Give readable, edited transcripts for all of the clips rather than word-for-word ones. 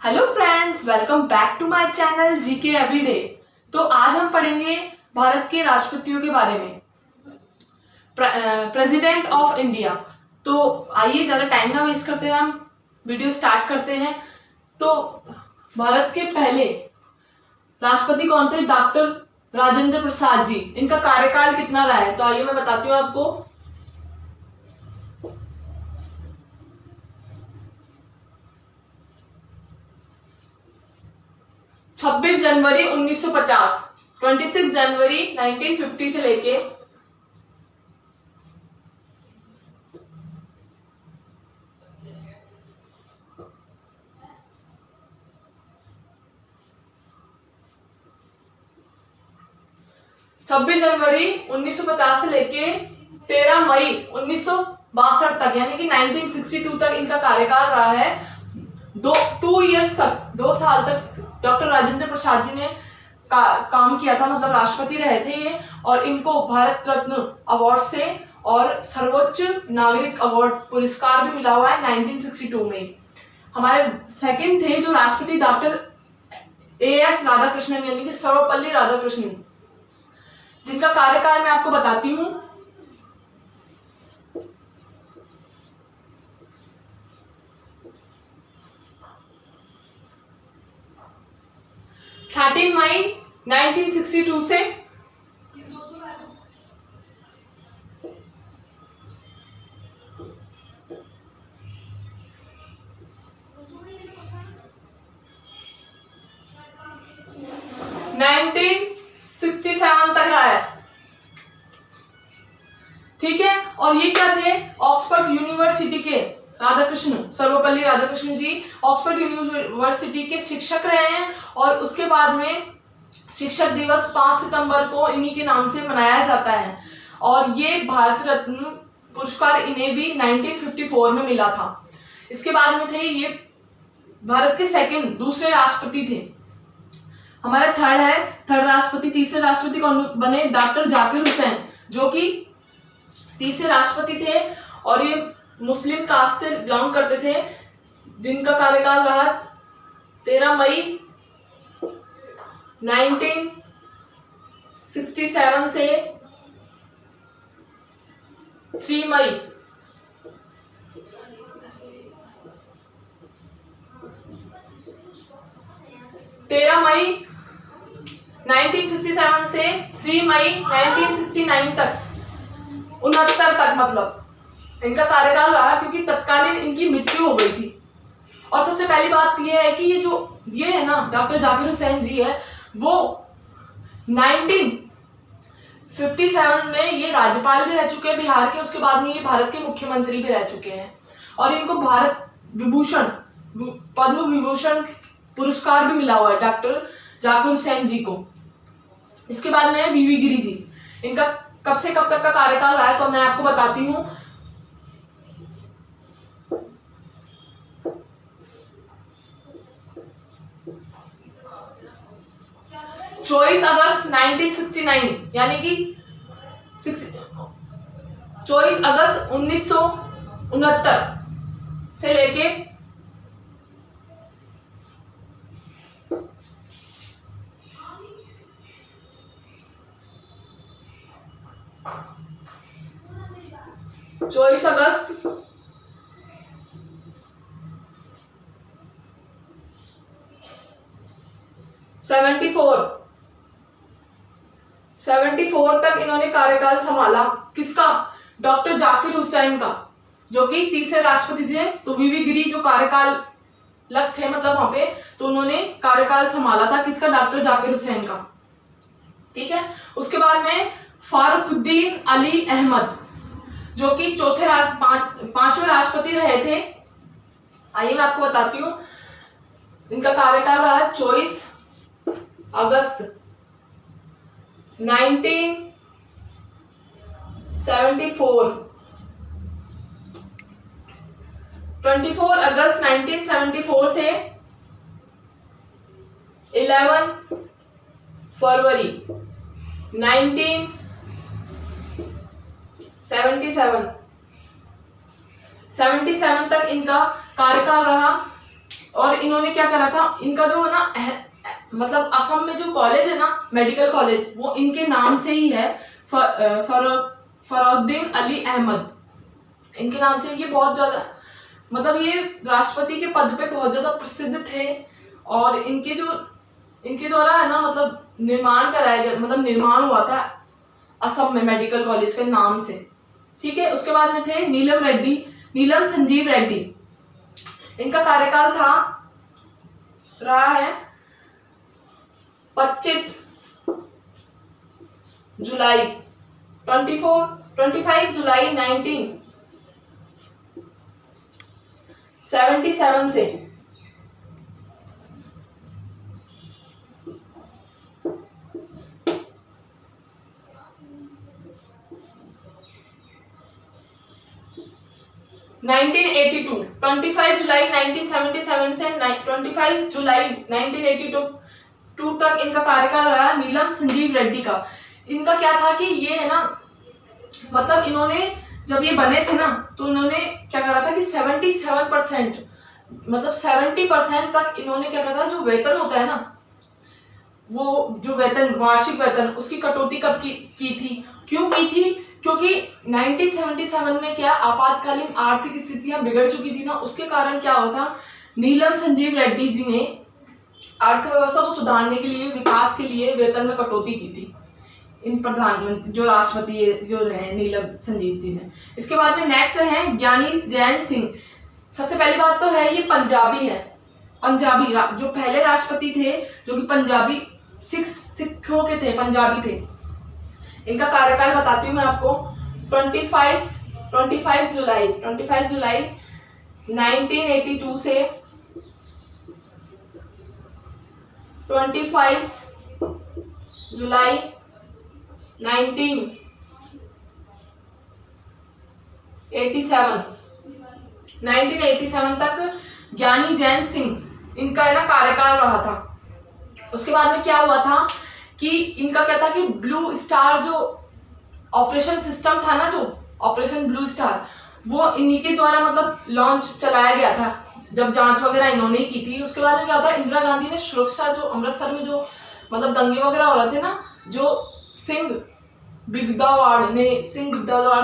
Hello friends, welcome back to my channel GK everyday. तो आज हम पढ़ेंगे भारत के राष्ट्रपतियों के बारे में, प्रेसिडेंट ऑफ इंडिया। तो आइए ज़्यादा टाइम ना वेस्ट करते हुए हम वीडियो स्टार्ट करते हैं। तो भारत के पहले राष्ट्रपति कौन थे? डॉक्टर राजेंद्र प्रसाद जी। इनका कार्यकाल कितना रहा है? तो आइए मैं बताती हूँ आपको। 26 जनवरी 1950, 26 जनवरी 1950 से लेके 26 जनवरी 1950 से लेके 13 मई 1962 तक, यानी कि 1962 तक इनका कार्यकाल रहा है। 2 साल तक डॉक्टर राजेंद्र प्रसाद जी ने काम किया था, मतलब राष्ट्रपति रहे थे ये। और इनको भारत रत्न अवार्ड से और सर्वोच्च नागरिक अवार्ड पुरस्कार भी मिला हुआ है 1962 में। हमारे सेकंड थे जो राष्ट्रपति डॉक्टर एएस राधाकृष्णन, यानी कि सर्वपल्ली राधाकृष्णन, जिनका कार्यकाल मैं आपको बताती हूँ। मई 1962 से 1967 तक रहा है, ठीक है। और ये क्या थे? ऑक्सफोर्ड यूनिवर्सिटी के राधाकृष्ण, सर्वपल्ली राधाकृष्णन जी ऑक्सफोर्ड यूनिवर्सिटी के शिक्षक रहे हैं। और उसके बाद में शिक्षक दिवस 5 सितंबर को इन्हीं के नाम से मनाया जाता है। और ये भारत रत्न पुरस्कार इन्हें भी 1954 में मिला था। इसके बाद में थे ये भारत के दूसरे राष्ट्रपति थे। हमारा थर्ड राष्ट्रपति। तीसरे राष्ट्रपति कौन बने? डॉक्टर जाकिर हुसैन, जो कि तीसरे राष्ट्रपति थे और ये मुस्लिम कास्ट से बिलोंग करते थे, जिनका कार्यकाल रहा 13 मई 1967 से 3 मई 1967 से 3 मई 1969 तक, 69 तक मतलब इनका कार्यकाल रहा, क्योंकि तत्कालीन इनकी मृत्यु हो गई थी। और सबसे पहली बात यह है कि ये है ना, डॉक्टर जाकिर हुसैन जी है, वो 1957 में ये राज्यपाल भी रह चुके हैं बिहार के। उसके बाद में ये भारत के मुख्यमंत्री भी रह चुके हैं। और इनको भारत विभूषण, पद्म विभूषण पुरस्कार भी मिला हुआ है डॉक्टर जाकिर हुसैन जी को। इसके बाद में वीवी गिरी जी। इनका कब से कब तक का कार्यकाल रहा है तो मैं आपको बताती हूँ। चौबीस अगस्त 1969, यानी कि 24 अगस्त 1969 से लेके 24 अगस्त 74 तक इन्होंने कार्यकाल संभाला। किसका? डॉक्टर जाकिर हुसैन का, जो कि तीसरे राष्ट्रपति थे। तो वीवी गिरी जो कार्यकाल लग थे, मतलब वहां पे, तो उन्होंने कार्यकाल संभाला था। किसका? डॉक्टर जाकिर हुसैन का, ठीक है। उसके बाद में फारुकुद्दीन अली अहमद, जो कि पांचवें राष्ट्रपति रहे थे। आइए मैं आपको बताती हूँ। इनका कार्यकाल रहा 24 अगस्त 1974, 24 अगस्त 1974 से 11 फरवरी 1977 तक इनका कार्यकाल रहा। और इन्होंने क्या करा था, इनका जो ना मतलब असम में जो कॉलेज है ना मेडिकल कॉलेज, वो इनके नाम से ही है, फरुद्दीन अली अहमद, इनके नाम से। ये बहुत ज्यादा मतलब ये राष्ट्रपति के पद पे बहुत ज्यादा प्रसिद्ध थे, और इनके द्वारा है ना मतलब निर्माण कराया गया, मतलब निर्माण हुआ था असम में मेडिकल कॉलेज के नाम से। ठीक है, उसके बाद में थे नीलम संजीव रेड्डी। इनका कार्यकाल रहा है 25 जुलाई 25 जुलाई 1977 से 1982, 25 जुलाई 1977 से 25 जुलाई 1982 तक इनका कार्यकाल रहा नीलम संजीव रेड्डी का। इनका क्या था कि ये है ना मतलब इन्होंने जब ये बने थे ना तो इन्होंने क्या करा था कि 77% मतलब 70% तक इन्होंने क्या करा था, जो वेतन होता है ना, वो जो वेतन वार्षिक वेतन, उसकी कटौती कब की थी, क्यों की थी, क्योंकि 1977 में क्या आपातकालीन आर्थिक स्थितियां बिगड़ चुकी थी ना, उसके कारण क्या हुआ था, नीलम संजीव रेड्डी जी ने अर्थव्यवस्था को सुधारने के लिए, विकास के लिए वेतन में कटौती की थी इन प्रधानमंत्री जो राष्ट्रपति जो रहे नीलम संजीव जी ने। इसके बाद में नेक्स्ट है ज्ञानी जैन सिंह। सबसे पहली बात तो है ये पंजाबी है, पंजाबी जो पहले राष्ट्रपति थे जो कि पंजाबी सिखों के थे, पंजाबी थे। इनका कार्यकाल बताती हूँ मैं आपको, 25 जुलाई 1982 से 25 जुलाई 1987 तक ज्ञानी जैन सिंह इनका है ना कार्यकाल रहा था। उसके बाद में क्या हुआ था कि इनका क्या था कि ब्लू स्टार जो ऑपरेशन सिस्टम था ना, जो ऑपरेशन ब्लू स्टार, वो इन्हीं के द्वारा मतलब लॉन्च चलाया गया था, जब जांच वगैरह इन्होंने ही की थी। उसके बाद में क्या होता है, इंदिरा गांधी ने सुरक्षा, जो अमृतसर में जो मतलब दंगे वगैरह हो रहे थे ना, जो सिंह बिगदावाड़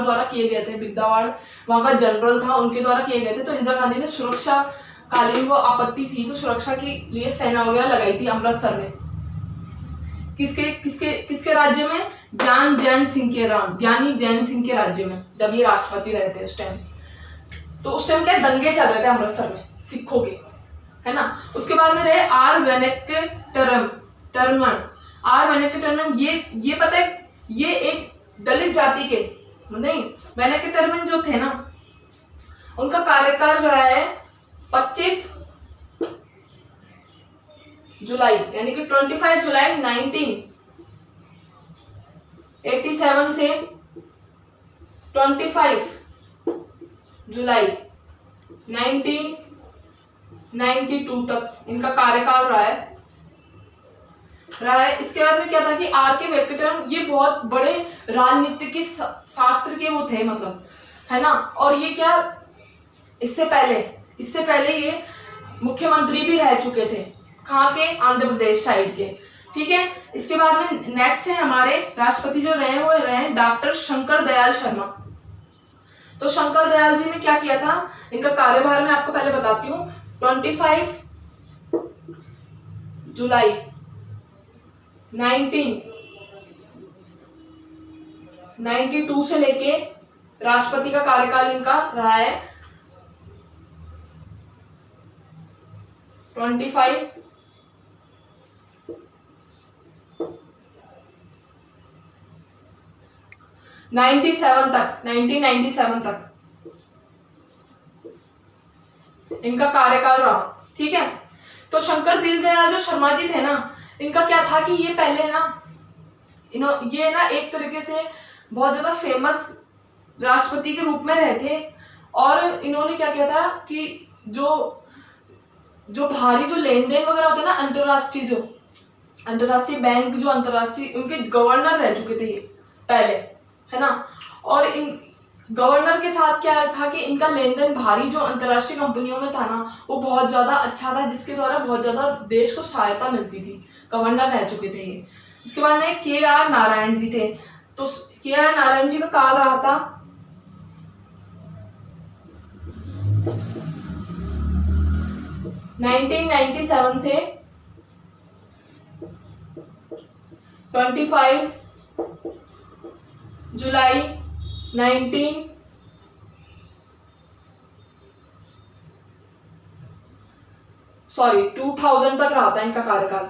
द्वारा किए गए थे, बिगदावाड़ वहां का जनरल था, उनके द्वारा किए गए थे। तो इंदिरा गांधी ने सुरक्षा कालीन वो आपत्ति थी तो सुरक्षा के लिए सेना वगैरह लगाई थी अमृतसर में। किसके राज्य में, ज्ञानी जैन सिंह के राज्य में, जब ये राष्ट्रपति रहे थे उस टाइम। तो उस टाइम क्या दंगे चल रहे थे अमृतसर में सिखों के, है ना। उसके बाद में रहे आर वेंकटरमन। ये पता है, ये एक दलित जाति के नहीं, वेंकटरमन जो थे ना, उनका कार्यकाल रहा है 25 जुलाई यानी कि 25 जुलाई 1987 से 25 जुलाई 1992 तक इनका कार्यकाल रहा है। इसके बाद में क्या था कि आर के वेंकटरमन ये बहुत बड़े राजनीतिक के शास्त्र के वो थे, मतलब, है ना। और ये क्या इससे पहले ये मुख्यमंत्री भी रह चुके थे, कहाँ के, आंध्र प्रदेश साइड के। ठीक है, इसके बाद में नेक्स्ट है हमारे राष्ट्रपति जो रहे, वो रहे डॉक्टर शंकर दयाल शर्मा। तो शंकर दयाल जी ने क्या किया था, इनका कार्यभार मैं आपको पहले बताती हूँ। 25 जुलाई 1992 से लेके राष्ट्रपति का कार्यकाल इनका रहा है 25 1997 तक इनका कार्यकाल रहा। ठीक है, तो शंकर दयाल जो शर्मा जी थे ना, इनका क्या था कि ये पहले ना ये ना एक तरीके से बहुत ज्यादा फेमस राष्ट्रपति के रूप में रहे थे। और इन्होंने क्या किया था कि जो भारी जो लेन देन वगैरह होते हैं ना, अंतरराष्ट्रीय बैंक, जो अंतरराष्ट्रीय, उनके गवर्नर रह चुके थे ये पहले, है ना। और गवर्नर के साथ क्या था कि इनका लेन देन भारी जो अंतर्राष्ट्रीय कंपनियों में था ना वो बहुत ज़्यादा अच्छा था, जिसके द्वारा बहुत ज़्यादा देश को सहायता मिलती थी। गवर्नर रह चुके थे ये। इसके बाद में KR नारायण जी थे। तो KR नारायण जी का काल रहा था 1997 से 25 जुलाई 2000 तक रहा था इनका कार्यकाल।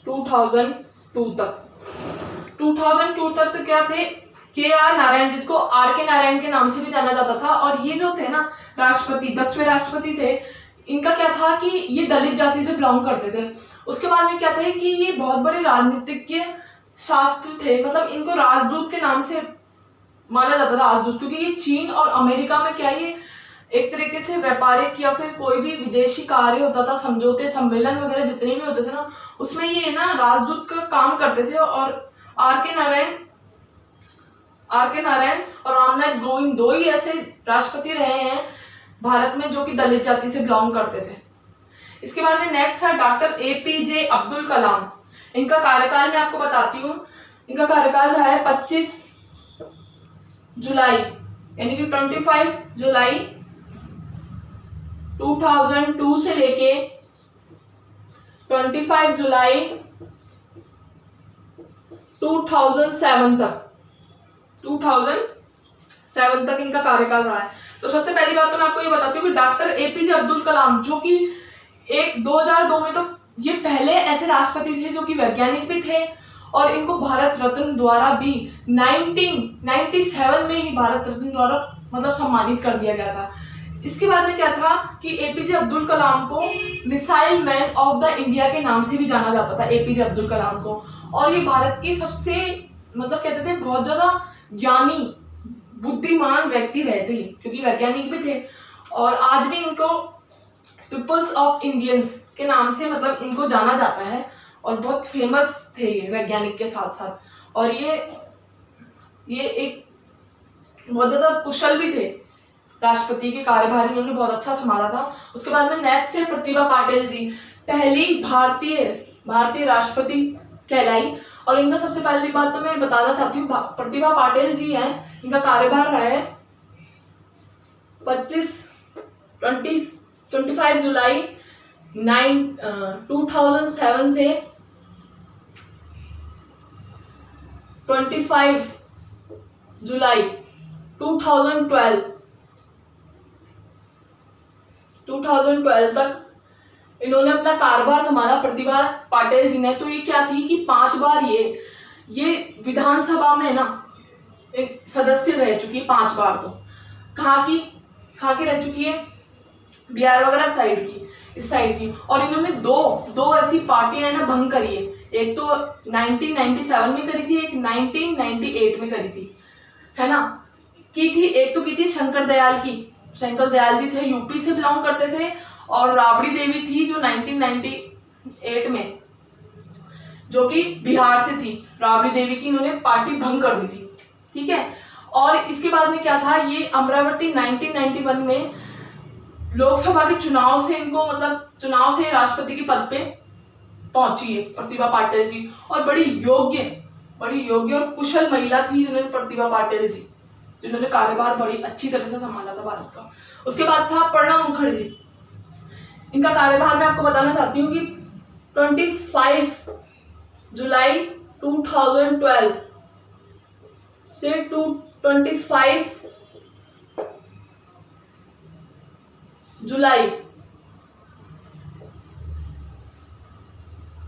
2002 तक तो क्या थे, KR नारायण, जिसको RK नारायण के नाम से भी जाना जाता था। और ये जो थे ना राष्ट्रपति, 10वें राष्ट्रपति थे, इनका क्या था कि ये दलित जाति से बिलोंग करते थे। उसके बाद में क्या था कि ये बहुत बड़े राजनीतिज्ञ शास्त्र थे, मतलब इनको राजदूत के नाम से माना जाता था, राजदूत, क्योंकि ये चीन और अमेरिका में क्या ये एक तरीके से व्यापारिक या फिर कोई भी विदेशी कार्य होता था, समझौते सम्मेलन वगैरह जितने भी होते थे ना, उसमें ये ना राजदूत का काम करते थे। और RK नारायण और रामनाथ कोविंद दो ही ऐसे राष्ट्रपति रहे हैं भारत में जो कि दलित जाति से बिलोंग करते थे। इसके बाद में नेक्स्ट है डॉक्टर APJ अब्दुल कलाम। इनका कार्यकाल मैं आपको बताती हूँ। इनका कार्यकाल रहा है 25 जुलाई यानी कि 25 जुलाई 2002 से लेके 25 जुलाई 2007 तक इनका कार्यकाल रहा है। तो सबसे पहली बात तो मैं आपको ये बताती हूँ कि डॉक्टर APJ अब्दुल कलाम, जो कि 2002 में तो ये पहले ऐसे राष्ट्रपति थे जो कि वैज्ञानिक भी थे, और इनको भारत रत्न द्वारा भी 1997 में ही भारत रत्न द्वारा मतलब सम्मानित कर दिया गया था। इसके बाद में क्या था कि APJ अब्दुल कलाम को missile man of the India के नाम से भी जाना जाता था, APJ अब्दुल कलाम को। और ये भारत के सबसे मतलब कहते थे बहुत ज्यादा ज्ञानी बुद्धिमान व्यक्ति रहे थे, क्योंकि वैज्ञानिक भी थे। और आज भी इनको पीपल्स ऑफ इंडियंस के नाम से मतलब इनको जाना जाता है, और बहुत फेमस थे ये वैज्ञानिक के साथ साथ। और ये एक बहुत ज्यादा कुशल भी थे, राष्ट्रपति के कार्यभार इन्होंने बहुत अच्छा संभाला था। उसके बाद में नेक्स्ट है प्रतिभा पाटिल जी, पहली भारतीय राष्ट्रपति कहलाई। और इनका सबसे पहली बात तो मैं बताना चाहती हूँ, प्रतिभा पाटिल जी हैं, इनका कार्यभार रहा है 25 जुलाई 2007 से 25 जुलाई 2012 तक इन्होंने अपना कारोबार संभाला, प्रतिभा पाटिल जी ने। तो ये क्या थी कि 5 बार ये विधानसभा में ना सदस्य रह चुकी है, 5 बार। तो कहाँ की रह चुकी है, बिहार वगैरह साइड की, इस साइड की। और इन्होंने दो ऐसी पार्टियां ना भंग करी है, एक तो 1997 में करी थी, एक 1998 में करी थी, है ना, की थी। एक तो की थी शंकर दयाल जी थे, यूपी से बिलोंग करते थे। और राबड़ी देवी थी जो 1998 में, जो कि बिहार से थी, राबड़ी देवी की इन्होंने पार्टी भंग कर दी थी, ठीक है। और इसके बाद में क्या था, ये अमरावती 1991 में लोकसभा के चुनाव से इनको मतलब चुनाव से राष्ट्रपति के पद पे पहुंची है प्रतिभा पाटिल जी। और बड़ी योग्य और कुशल महिला थी जिन्होंने प्रतिभा पाटिल जी, जिन्होंने कार्यभार बड़ी अच्छी तरह से संभाला था भारत का। उसके बाद था प्रणब मुखर्जी। इनका कार्यभार मैं आपको बताना चाहती हूँ कि 25 जुलाई 2012 से 25 जुलाई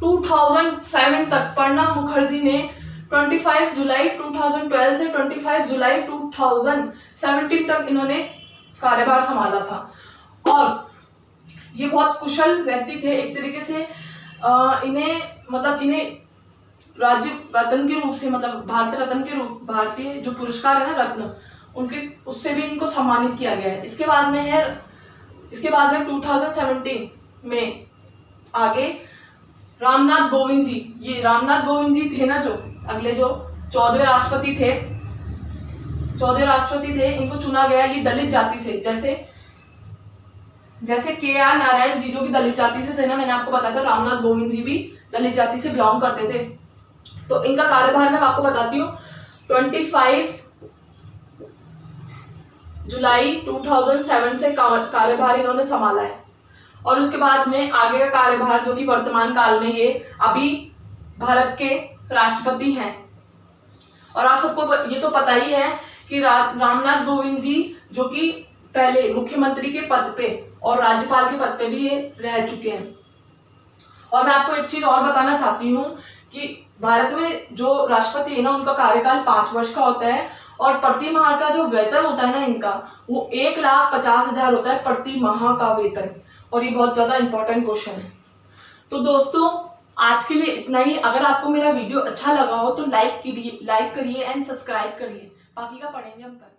2007 तक प्रणब मुखर्जी ने 25 जुलाई 2012 से 25 जुलाई 2017 तक इन्होंने कार्यभार संभाला था। और ये बहुत कुशल व्यक्ति थे एक तरीके से। इन्हें राज्य रत्न के रूप से, मतलब भारत रत्न के रूप, भारतीय जो पुरस्कार है ना रत्न, उनके उससे भी इनको सम्मानित किया गया है। इसके बाद में 2017 में आगे रामनाथ कोविंद जी थे ना, जो अगले जो 14वें राष्ट्रपति थे, 14 राष्ट्रपति थे, इनको चुना गया ये दलित जाति से। जैसे KR नारायण जी जो कि दलित जाति से थे ना, मैंने आपको बताया था, रामनाथ कोविंद जी भी दलित जाति से बिलोंग करते थे। तो इनका कार्यभार मैं आपको बताती हूँ। 25 जुलाई 2007 से कार्यभार इन्होंने संभाला है। और उसके बाद में आगे का कार्यभार जो कि वर्तमान काल में ये अभी भारत के राष्ट्रपति हैं। और आप सबको ये तो पता ही है कि रामनाथ कोविंद जी जो कि पहले मुख्यमंत्री के पद पे और राज्यपाल के पद पे भी ये रह चुके हैं। और मैं आपको एक चीज और बताना चाहती हूँ कि भारत में जो राष्ट्रपति है ना, उनका कार्यकाल 5 वर्ष का होता है और प्रति माह का जो वेतन होता है ना इनका, वो 1,50,000 होता है प्रति माह का वेतन। और ये बहुत ज्यादा इंपॉर्टेंट क्वेश्चन है। तो दोस्तों आज के लिए इतना ही। अगर आपको मेरा वीडियो अच्छा लगा हो तो लाइक करिए एंड सब्सक्राइब करिए। बाकी का पढ़ेंगे हम कल।